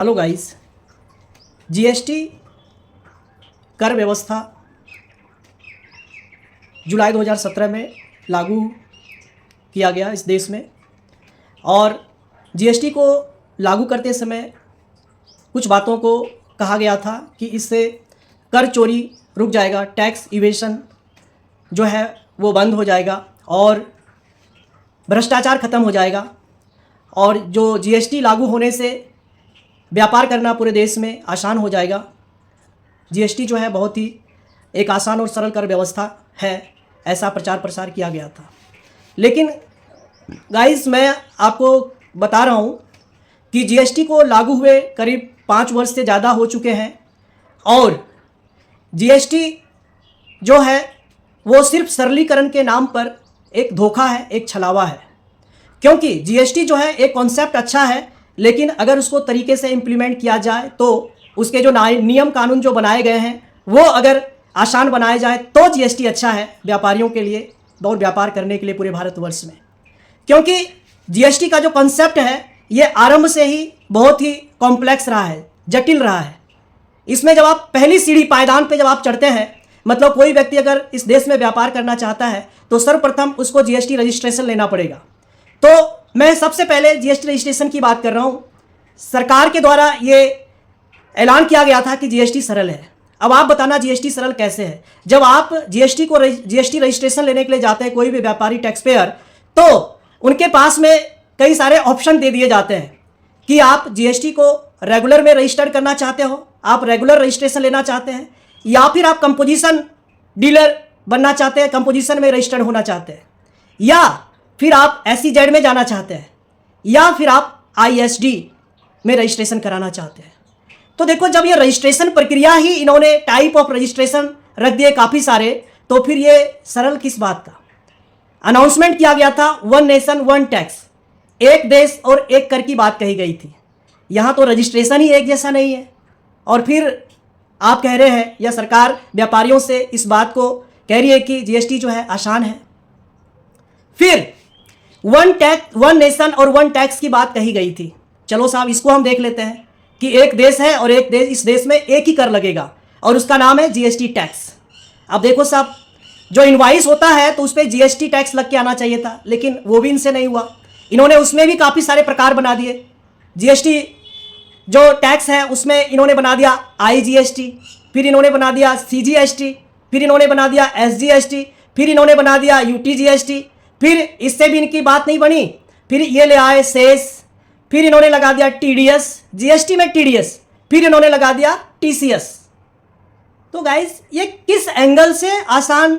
Hello guys, GST कर व्यवस्था जुलाई 2017 में लागू किया गया इस देश में। और जीएसटी को लागू करते समय कुछ बातों को कहा गया था कि इससे कर चोरी रुक जाएगा, टैक्स इवेशन जो है वो बंद हो जाएगा और भ्रष्टाचार ख़त्म हो जाएगा। और जो जीएसटी लागू होने से व्यापार करना पूरे देश में आसान हो जाएगा। जीएसटी जो है बहुत ही एक आसान और सरल कर व्यवस्था है, ऐसा प्रचार प्रसार किया गया था। लेकिन गाइस, मैं आपको बता रहा हूँ कि जीएसटी को लागू हुए करीब 5 वर्ष से ज़्यादा हो चुके हैं और जीएसटी जो है वो सिर्फ सरलीकरण के नाम पर एक धोखा है, एक छलावा है। क्योंकि जीएसटी जो है एक कॉन्सेप्ट अच्छा है, लेकिन अगर उसको तरीके से इम्प्लीमेंट किया जाए तो उसके जो नियम कानून जो बनाए गए हैं वो अगर आसान बनाए जाए तो जीएसटी अच्छा है व्यापारियों के लिए और व्यापार करने के लिए पूरे भारतवर्ष में। क्योंकि जीएसटी का जो कॉन्सेप्ट है ये आरंभ से ही बहुत ही कॉम्प्लेक्स रहा है, जटिल रहा है। इसमें जब आप पहली सीढ़ी पायदान पे जब आप चढ़ते हैं, मतलब कोई व्यक्ति अगर इस देश में व्यापार करना चाहता है तो सर्वप्रथम उसको जीएसटी रजिस्ट्रेशन लेना पड़ेगा। तो मैं सबसे पहले जीएसटी रजिस्ट्रेशन की बात कर रहा हूँ। सरकार के द्वारा ये ऐलान किया गया था कि जीएसटी सरल है। अब आप बताना जीएसटी सरल कैसे है? जब आप जीएसटी रजिस्ट्रेशन लेने के लिए जाते हैं कोई भी व्यापारी टैक्स पेयर, तो उनके पास में कई सारे ऑप्शन दे दिए जाते हैं कि आप जीएसटी को रेगुलर में रजिस्टर करना चाहते हो, आप रेगुलर रजिस्ट्रेशन लेना चाहते हैं, या फिर आप कंपोजिशन डीलर बनना चाहते हैं, कंपोजिशन में रजिस्टर्ड होना चाहते हैं, या फिर आप SEZ में जाना चाहते हैं, या फिर आप ISD में रजिस्ट्रेशन कराना चाहते हैं। तो देखो, जब ये रजिस्ट्रेशन प्रक्रिया ही इन्होंने टाइप ऑफ रजिस्ट्रेशन रख दिए काफ़ी सारे, तो फिर ये सरल किस बात का? अनाउंसमेंट किया गया था वन नेशन वन टैक्स, एक देश और एक कर की बात कही गई थी। यहाँ तो रजिस्ट्रेशन ही एक जैसा नहीं है और फिर आप कह रहे हैं, या सरकार व्यापारियों से इस बात को कह रही है कि जीएसटी जो है आसान है। फिर वन नेशन और वन टैक्स की बात कही गई थी। चलो साहब, इसको हम देख लेते हैं कि एक देश है और एक देश, इस देश में एक ही कर लगेगा और उसका नाम है जीएसटी टैक्स। अब देखो साहब, जो इनवाइस होता है तो उस पर जीएसटी टैक्स लग के आना चाहिए था, लेकिन वो भी इनसे नहीं हुआ। इन्होंने उसमें भी काफ़ी सारे प्रकार बना दिए। जीएसटी जो टैक्स है उसमें इन्होंने बना दिया IGST, फिर इन्होंने बना दिया CGST, फिर इन्होंने बना दिया SGST, फिर इन्होंने बना दिया UTGST, फिर इससे भी इनकी बात नहीं बनी, फिर ये ले आए सेस, फिर इन्होंने लगा दिया TDS, जीएसटी में TDS, फिर इन्होंने लगा दिया TCS। तो गाइस, ये किस एंगल से आसान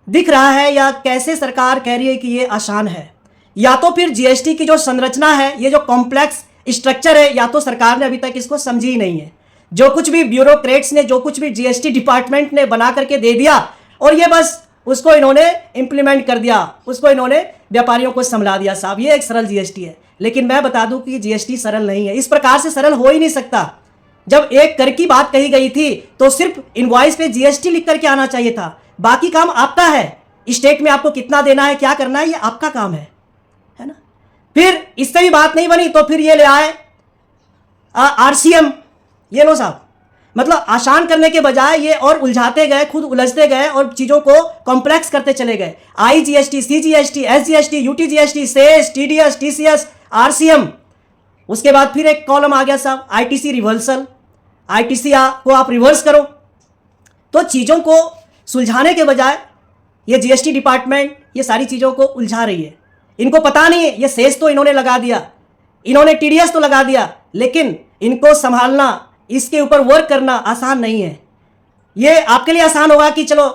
दिख रहा है या कैसे सरकार कह रही है कि ये आसान है? या तो फिर जीएसटी की जो संरचना है, ये जो कॉम्प्लेक्स स्ट्रक्चर है, या तो सरकार ने अभी तक इसको समझी ही नहीं है। जो कुछ भी ब्यूरोक्रेट्स ने, जो कुछ भी जीएसटी डिपार्टमेंट ने बना करके दे दिया और ये बस उसको इन्होंने इंप्लीमेंट कर दिया, उसको इन्होंने व्यापारियों को संभला दिया। साहब, ये एक सरल जीएसटी है। लेकिन मैं बता दूं कि जीएसटी सरल नहीं है, इस प्रकार से सरल हो ही नहीं सकता। जब एक कर की बात कही गई थी तो सिर्फ इनवॉइस पे जीएसटी लिख करके आना चाहिए था, बाकी काम आपका है। स्टेट में आपको कितना देना है, क्या करना है, ये आपका काम है ना। फिर इससे भी बात नहीं बनी तो फिर ये ले आए RCM। ये लो साहब, मतलब आसान करने के बजाय ये और उलझाते गए, खुद उलझते गए और चीज़ों को कॉम्प्लेक्स करते चले गए। IGST, CGST, SGST, UTGST, cess, TDS, TCS, RCM। उसके बाद फिर एक कॉलम आ गया साहब ITC रिवर्सल, ITC को आप रिवर्स करो। तो चीज़ों को सुलझाने के बजाय ये जीएसटी डिपार्टमेंट ये सारी चीज़ों को उलझा रही है। इनको पता नहीं है, ये सेस तो इन्होंने लगा दिया, इन्होंने TDS तो लगा दिया, लेकिन इनको संभालना, इसके ऊपर वर्क करना आसान नहीं है। ये आपके लिए आसान होगा कि चलो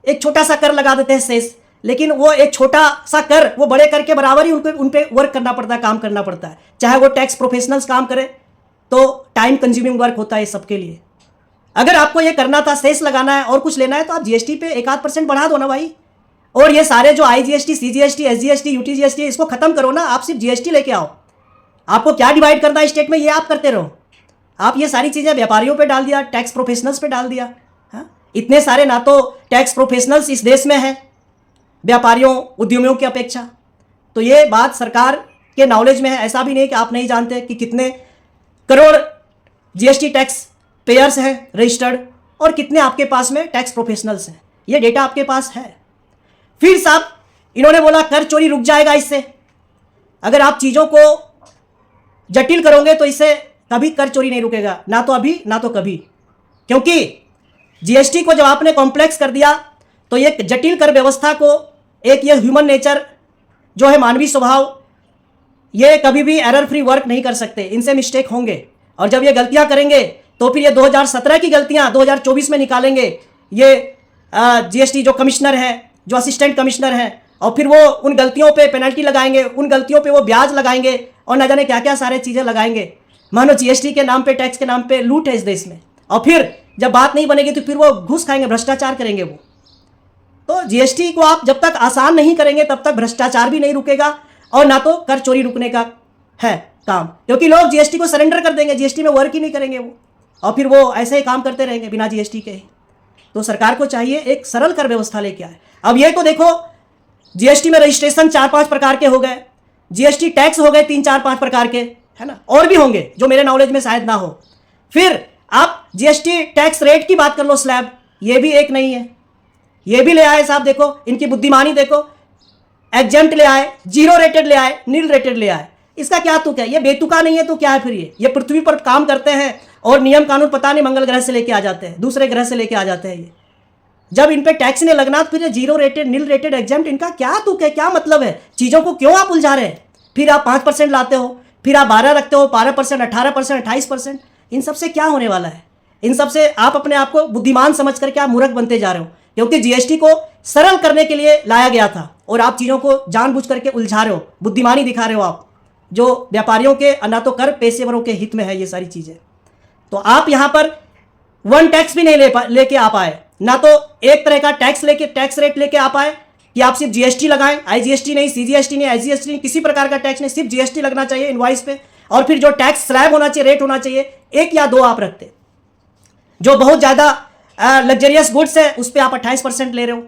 एक छोटा सा कर लगा देते हैं सेस, लेकिन वो एक छोटा सा कर वो बड़े कर के बराबर ही उन पे वर्क करना पड़ता है, काम करना पड़ता है। चाहे वो टैक्स प्रोफेशनल्स काम करें तो टाइम कंज्यूमिंग वर्क होता है सबके लिए। अगर आपको ये करना था, सेस लगाना है और कुछ लेना है, तो आप जीएसटी पे 1-8% बढ़ा दो ना भाई। और ये सारे जो IGST, CGST, SGST, UTGST इसको खत्म करो ना, आप सिर्फ जीएसटी लेके आओ। आपको क्या डिवाइड करना है स्टेट में, ये आप करते रहो। आप ये सारी चीज़ें व्यापारियों पे डाल दिया, टैक्स प्रोफेशनल्स पे डाल दिया। हाँ, इतने सारे ना तो टैक्स प्रोफेशनल्स इस देश में हैं व्यापारियों उद्यमियों की अपेक्षा। तो ये बात सरकार के नॉलेज में है। ऐसा भी नहीं कि आप नहीं जानते कि कितने करोड़ जीएसटी टैक्स पेयर्स हैं रजिस्टर्ड, और कितने आपके पास में टैक्स प्रोफेशनल्स हैं, ये डेटा आपके पास है। फिर साहब इन्होंने बोला कर चोरी रुक जाएगा इससे। अगर आप चीज़ों को जटिल करोगे तो इससे कभी कर चोरी नहीं रुकेगा, ना तो अभी ना तो कभी। क्योंकि जीएसटी को जब आपने कॉम्प्लेक्स कर दिया तो ये जटिल कर व्यवस्था को, एक ये ह्यूमन नेचर जो है, मानवीय स्वभाव, ये कभी भी एरर फ्री वर्क नहीं कर सकते, इनसे मिस्टेक होंगे। और जब ये गलतियां करेंगे तो फिर ये 2017 की गलतियां 2024 में निकालेंगे ये जीएसटी जो कमिश्नर हैं, जो असिस्टेंट कमिश्नर हैं, और फिर वो उन गलतियों पे पेनल्टी लगाएंगे, उन गलतियों पे वो ब्याज लगाएंगे और ना जाने क्या क्या सारे चीज़ें लगाएंगे। मानो जीएसटी के नाम पे, टैक्स के नाम पे लूट है इस देश में। और फिर जब बात नहीं बनेगी तो फिर वो घूस खाएंगे, भ्रष्टाचार करेंगे वो। तो जीएसटी को आप जब तक आसान नहीं करेंगे तब तक भ्रष्टाचार भी नहीं रुकेगा और ना तो कर चोरी रुकने का है काम। क्योंकि लोग जीएसटी को सरेंडर कर देंगे, जीएसटी में वर्क ही नहीं करेंगे वो, और फिर वो ऐसे ही काम करते रहेंगे बिना जीएसटी के ही। तो सरकार को चाहिए एक सरल कर व्यवस्था लेके आए। अब ये तो देखो, जीएसटी में रजिस्ट्रेशन 4-5 प्रकार के हो गए, जीएसटी टैक्स हो गए 3-4-5 प्रकार के, है ना, और भी होंगे जो मेरे नॉलेज में शायद ना हो। फिर आप जीएसटी टैक्स रेट की बात कर लो, स्लैब, ये भी एक नहीं है, ये भी ले आए साहब। देखो इनकी बुद्धिमानी देखो, एग्जेम्प्ट ले आए, जीरो रेटेड ले आए, नील रेटेड ले आए। इसका क्या तुक है? ये बेतुका नहीं है तो क्या है फिर? ये पृथ्वी पर काम करते हैं और नियम कानून पता नहीं मंगल ग्रह से लेके आ जाते हैं, दूसरे ग्रह से लेके आ जाते हैं। ये जब इन पे टैक्स नहीं लगना तो फिर zero rated, nil rated, exempt, इनका क्या तुक है? क्या मतलब है? चीज़ों को क्यों आप उलझा रहे हैं? फिर आप 5% लाते हो, फिर आप 12 रखते हो, 12%, 18%, 28%। इन सब से क्या होने वाला है? इन सब से आप अपने आप को बुद्धिमान समझ करके आप मूर्ख बनते जा रहे हो। क्योंकि जीएसटी को सरल करने के लिए लाया गया था और आप चीज़ों को जानबूझ करके उलझा रहे हो, बुद्धिमानी दिखा रहे हो आप, जो व्यापारियों के, ना तो कर पेशेवरों के हित में है ये सारी चीज़ें। तो आप यहाँ पर वन टैक्स भी नहीं लेके आ पाए, ना तो एक तरह का टैक्स रेट लेके आ पाए कि आप सिर्फ जीएसटी लगाएं, आईजीएसटी नहीं, सीजीएसटी नहीं, एसजीएसटी नहीं, किसी प्रकार का टैक्स नहीं, सिर्फ जीएसटी लगना चाहिए इनवॉइस पे। और फिर जो टैक्स स्लैब होना चाहिए, रेट होना चाहिए, 1 या 2 आप रखते। जो बहुत ज़्यादा लग्जरियस गुड्स है उस पर आप 28% ले रहे हो,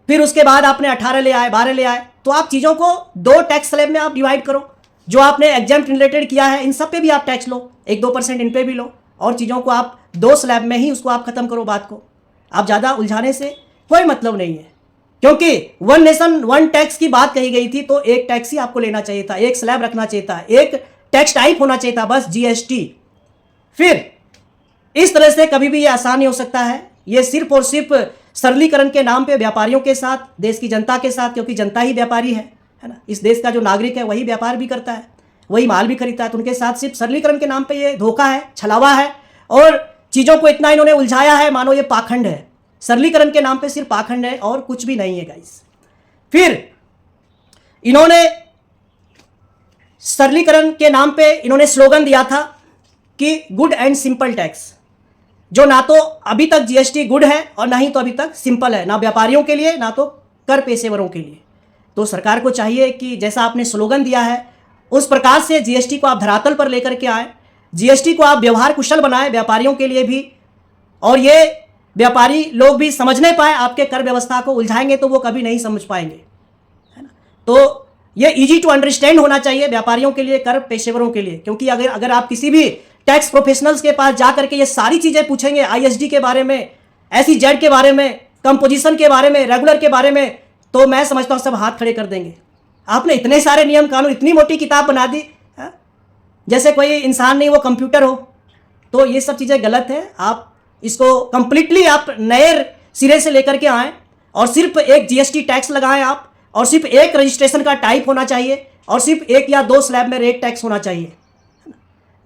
फिर उसके बाद आपने 18 ले आए, 12 ले आए। तो आप चीज़ों को 2 टैक्स स्लैब में आप डिवाइड करो। जो आपने एग्जेम्प्ट रिलेटेड किया है इन सब पे भी आप टैक्स लो, 1-2% इन पे भी लो, और चीज़ों को आप 2 स्लैब में ही उसको आप खत्म करो। बात को आप ज़्यादा उलझाने से कोई मतलब नहीं है। क्योंकि 1 नेशन 1 टैक्स की बात कही गई थी, तो एक टैक्स ही आपको लेना चाहिए था, एक स्लैब रखना चाहिए था, एक टैक्स टाइप होना चाहिए था, बस जीएसटी। फिर इस तरह से कभी भी ये आसान नहीं हो सकता है। ये सिर्फ और सिर्फ सरलीकरण के नाम पे व्यापारियों के साथ, देश की जनता के साथ, क्योंकि जनता ही व्यापारी है ना, इस देश का जो नागरिक है वही व्यापार भी करता है, वही माल भी खरीदता है। तो उनके साथ सिर्फ सरलीकरण के नाम पे ये धोखा है, छलावा है, और चीज़ों को इतना इन्होंने उलझाया है मानो ये पाखंड है। सरलीकरण के नाम पे सिर्फ पाखंड है और कुछ भी नहीं है गाइस। फिर इन्होंने सरलीकरण के नाम पे इन्होंने स्लोगन दिया था कि गुड एंड सिंपल टैक्स, जो ना तो अभी तक जीएसटी गुड है और ना ही तो अभी तक सिंपल है, ना व्यापारियों के लिए ना तो कर पेशेवरों के लिए। तो सरकार को चाहिए कि जैसा आपने स्लोगन दिया है उस प्रकार से जीएसटी को आप धरातल पर लेकर के आए, जीएसटी को आप व्यवहार कुशल बनाए व्यापारियों के लिए भी, और ये व्यापारी लोग भी समझने पाए आपके कर व्यवस्था को। उलझाएंगे तो वो कभी नहीं समझ पाएंगे, है ना। तो ये इजी टू अंडरस्टैंड होना चाहिए व्यापारियों के लिए, कर पेशेवरों के लिए। क्योंकि अगर आप किसी भी टैक्स प्रोफेशनल्स के पास जा करके ये सारी चीज़ें पूछेंगे, आईएसडी के बारे में, एसईजेड के बारे में, कंपोजिशन के बारे में, रेगुलर के बारे में, तो मैं समझता हूँ सब हाथ खड़े कर देंगे। आपने इतने सारे नियम कानून, इतनी मोटी किताब बना दी, जैसे कोई इंसान नहीं वो कंप्यूटर हो। तो ये सब चीज़ें गलत है। आप इसको कंप्लीटली आप नए सिरे से लेकर के आएँ और सिर्फ एक जीएसटी टैक्स लगाएं आप, और सिर्फ एक रजिस्ट्रेशन का टाइप होना चाहिए, और सिर्फ 1 या 2 स्लैब में रेट टैक्स होना चाहिए।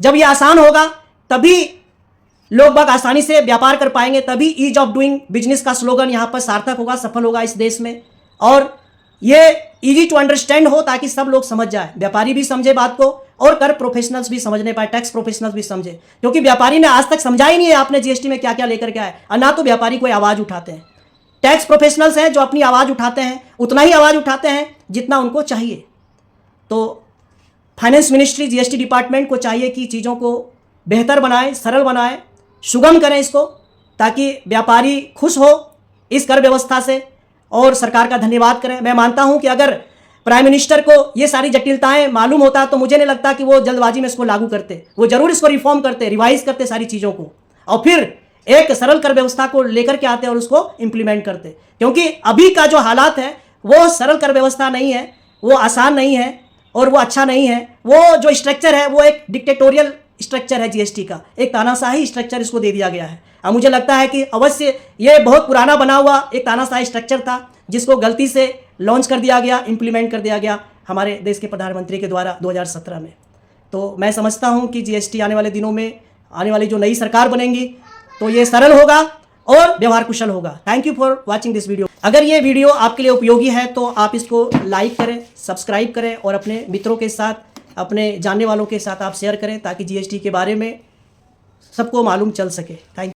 जब ये आसान होगा तभी लोग बाग आसानी से व्यापार कर पाएंगे, तभी ईज ऑफ डूइंग बिजनेस का स्लोगन यहाँ पर सार्थक होगा, सफल होगा इस देश में। और ये इजी टू अंडरस्टैंड हो ताकि सब लोग समझ जाए, व्यापारी भी समझे बात को और कर प्रोफेशनल्स भी समझने पाए, टैक्स प्रोफेशनल्स भी समझे। क्योंकि व्यापारी ने आज तक समझा ही नहीं है आपने जीएसटी में क्या क्या लेकर के आए, और ना तो व्यापारी कोई आवाज़ उठाते हैं। टैक्स प्रोफेशनल्स हैं जो अपनी आवाज़ उठाते हैं, उतना ही आवाज़ उठाते हैं जितना उनको चाहिए। तो फाइनेंस मिनिस्ट्री, जीएसटी डिपार्टमेंट को चाहिए कि चीज़ों को बेहतर बनाए, सरल बनाए, सुगम करें इसको, ताकि व्यापारी खुश हो इस कर व्यवस्था से और सरकार का धन्यवाद करें। मैं मानता हूं कि अगर प्राइम मिनिस्टर को ये सारी जटिलताएं मालूम होता तो मुझे नहीं लगता कि वो जल्दबाजी में इसको लागू करते। वो जरूर इसको रिफॉर्म करते, रिवाइज करते सारी चीज़ों को, और फिर एक सरल कर व्यवस्था को लेकर के आते और उसको इंप्लीमेंट करते। क्योंकि अभी का जो हालात है वो सरल कर व्यवस्था नहीं है, वो आसान नहीं है और वो अच्छा नहीं है। वो जो स्ट्रक्चर है वो एक डिक्टेटोरियल स्ट्रक्चर है जीएसटी का, एक तानाशाही स्ट्रक्चर इसको दे दिया गया है। अब मुझे लगता है कि अवश्य ये बहुत पुराना बना हुआ एक तानाशाही स्ट्रक्चर था जिसको गलती से लॉन्च कर दिया गया, इंप्लीमेंट कर दिया गया हमारे देश के प्रधानमंत्री के द्वारा 2017 में। तो मैं समझता हूं कि जीएसटी आने वाले दिनों में, आने वाली जो नई सरकार बनेगी तो ये सरल होगा और व्यवहार कुशल होगा। Thank you for watching this video. अगर ये वीडियो आपके लिए उपयोगी है तो आप इसको लाइक करें, सब्सक्राइब करें और अपने मित्रों के साथ, अपने जानने वालों के साथ आप शेयर करें ताकि जीएसटी के बारे में सबको मालूम चल सके। Thank you.